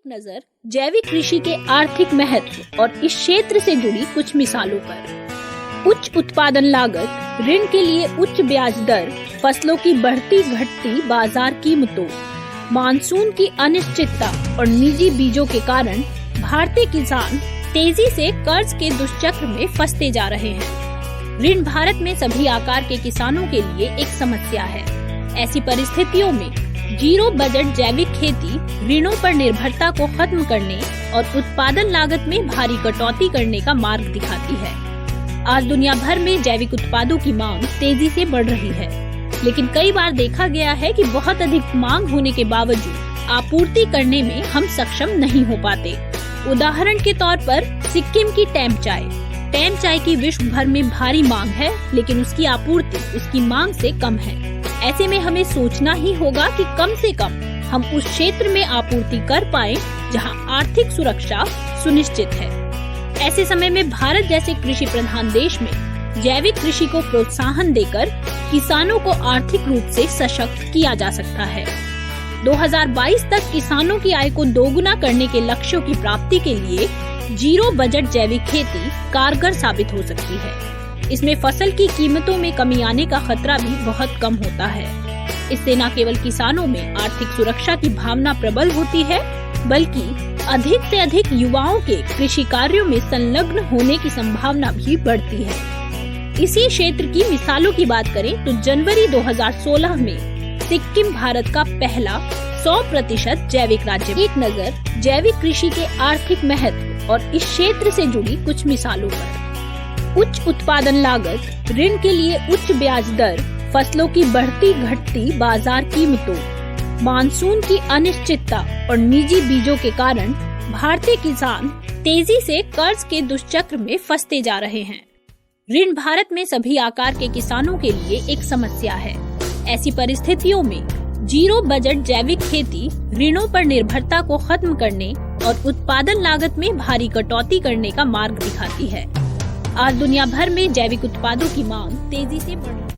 नजर जैविक कृषि के आर्थिक महत्व और इस क्षेत्र से जुड़ी कुछ मिसालों पर। उच्च उत्पादन लागत, ऋण के लिए उच्च ब्याज दर, फसलों की बढ़ती घटती बाजार कीमतों, मानसून की अनिश्चितता और निजी बीजों के कारण भारतीय किसान तेजी से कर्ज के दुष्चक्र में फंसते जा रहे हैं। ऋण भारत में सभी आकार के किसानों के लिए एक समस्या है। ऐसी परिस्थितियों में जीरो बजट जैविक खेती ऋणों पर निर्भरता को खत्म करने और उत्पादन लागत में भारी कटौती करने का मार्ग दिखाती है। आज दुनिया भर में जैविक उत्पादों की मांग तेजी से बढ़ रही है, लेकिन कई बार देखा गया है कि बहुत अधिक मांग होने के बावजूद आपूर्ति करने में हम सक्षम नहीं हो पाते। उदाहरण के तौर पर सिक्किम की टेम चाय की विश्व भर में भारी मांग है, लेकिन उसकी आपूर्ति उसकी मांग से कम है। ऐसे में हमें सोचना ही होगा कि कम से कम हम उस क्षेत्र में आपूर्ति कर पाएं जहां आर्थिक सुरक्षा सुनिश्चित है। ऐसे समय में भारत जैसे कृषि प्रधान देश में जैविक कृषि को प्रोत्साहन देकर किसानों को आर्थिक रूप से सशक्त किया जा सकता है। 2022 तक किसानों की आय को दोगुना करने के लक्ष्यों की प्राप्ति के लिए जीरो बजट जैविक खेती कारगर साबित हो सकती है। इसमें फसल की कीमतों में कमी आने का खतरा भी बहुत कम होता है। इससे न केवल किसानों में आर्थिक सुरक्षा की भावना प्रबल होती है, बल्कि अधिक से अधिक युवाओं के कृषि कार्यों में संलग्न होने की संभावना भी बढ़ती है। इसी क्षेत्र की मिसालों की बात करें तो जनवरी 2016 में सिक्किम भारत का पहला 100% जैविक राज्य। एक नजर जैविक कृषि के आर्थिक महत्व और इस क्षेत्र से जुड़ी कुछ मिसालों पर। उच्च उत्पादन लागत, ऋण के लिए उच्च ब्याज दर, फसलों की बढ़ती घटती बाजार कीमतों, मानसून की अनिश्चितता और निजी बीजों के कारण भारतीय किसान तेजी से कर्ज के दुष्चक्र में फंसते जा रहे हैं। ऋण भारत में सभी आकार के किसानों के लिए एक समस्या है। ऐसी परिस्थितियों में जीरो बजट जैविक खेती ऋणों पर निर्भरता को खत्म करने और उत्पादन लागत में भारी कटौती करने का मार्ग दिखाती है। आज दुनिया भर में जैविक उत्पादों की मांग तेजी से बढ़ रही है।